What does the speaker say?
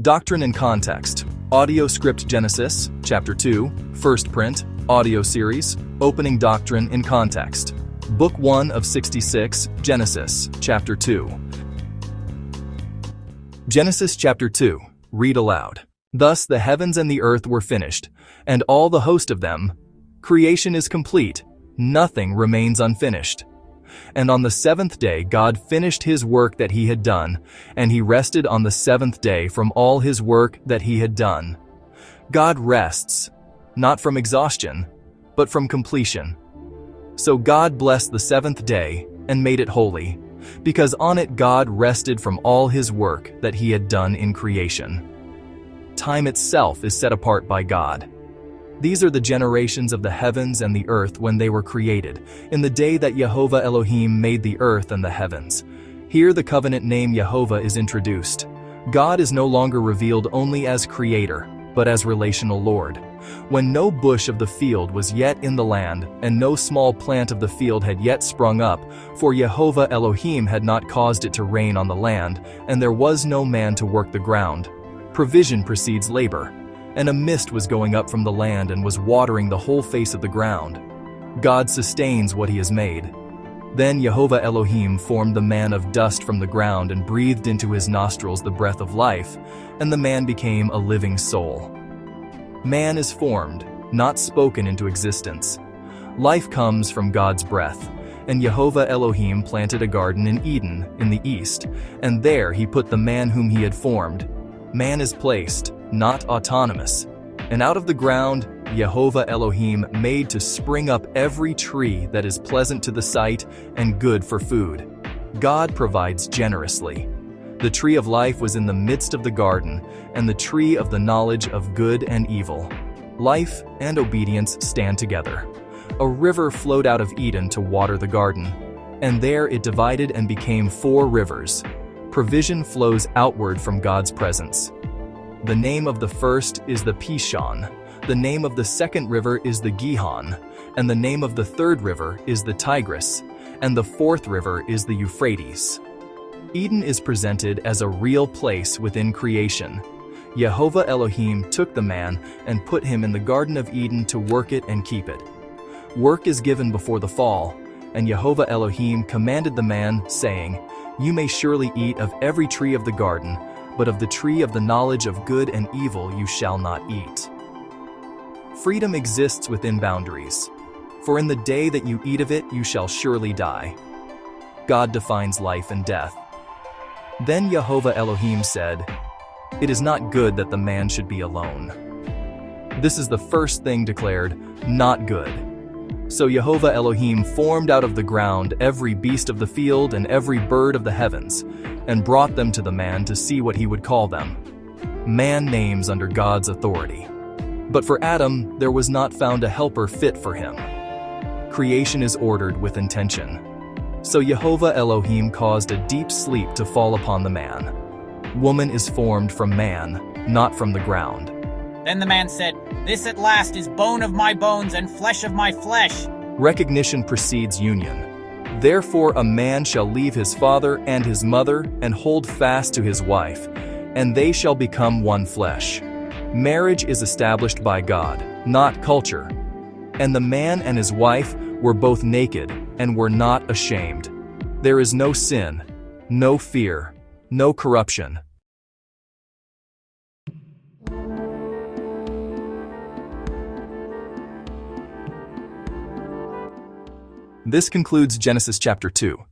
Doctrine and Context. Audio script Genesis, Chapter 2, First Print, Audio Series, Opening Doctrine in Context. Book 1 of 66, Genesis, Chapter 2. Genesis Chapter 2. Read aloud. Thus the heavens and the earth were finished, and all the host of them. Creation is complete, nothing remains unfinished. And on the seventh day God finished his work that he had done, and he rested on the seventh day from all his work that he had done. God rests, not from exhaustion, but from completion. So God blessed the seventh day and made it holy, because on it God rested from all his work that he had done in creation. Time itself is set apart by God. These are the generations of the heavens and the earth when they were created, in the day that Jehovah Elohim made the earth and the heavens. Here the covenant name Jehovah is introduced. God is no longer revealed only as creator, but as relational Lord. When no bush of the field was yet in the land, and no small plant of the field had yet sprung up, for Jehovah Elohim had not caused it to rain on the land, and there was no man to work the ground. Provision precedes labor, and a mist was going up from the land and was watering the whole face of the ground. God sustains what he has made. Then Jehovah Elohim formed the man of dust from the ground and breathed into his nostrils the breath of life, and the man became a living soul. Man is formed, not spoken into existence. Life comes from God's breath, and Jehovah Elohim planted a garden in Eden in the east, and there he put the man whom he had formed. Man is placed, not autonomous. And out of the ground, Jehovah Elohim made to spring up every tree that is pleasant to the sight and good for food. God provides generously. The tree of life was in the midst of the garden, and the tree of the knowledge of good and evil. Life and obedience stand together. A river flowed out of Eden to water the garden, and there it divided and became 4 rivers. Provision flows outward from God's presence. The name of the first is the Pishon, the name of the second river is the Gihon, and the name of the third river is the Tigris, and the fourth river is the Euphrates. Eden is presented as a real place within creation. Jehovah Elohim took the man and put him in the Garden of Eden to work it and keep it. Work is given before the fall, and Jehovah Elohim commanded the man, saying, "You may surely eat of every tree of the garden, but of the tree of the knowledge of good and evil you shall not eat." Freedom exists within boundaries. For in the day that you eat of it, you shall surely die. God defines life and death. Then Jehovah Elohim said, "It is not good that the man should be alone." This is the first thing declared, not good. So Jehovah Elohim formed out of the ground every beast of the field and every bird of the heavens, and brought them to the man to see what he would call them. Man names under God's authority. But for Adam there was not found a helper fit for him. Creation is ordered with intention. So Jehovah Elohim caused a deep sleep to fall upon the man. Woman is formed from man, not from the ground. Then the man said, "This at last is bone of my bones and flesh of my flesh." Recognition precedes union. Therefore a man shall leave his father and his mother and hold fast to his wife, and they shall become one flesh. Marriage is established by God, not culture. And the man and his wife were both naked and were not ashamed. There is no sin, no fear, no corruption. This concludes Genesis chapter 2.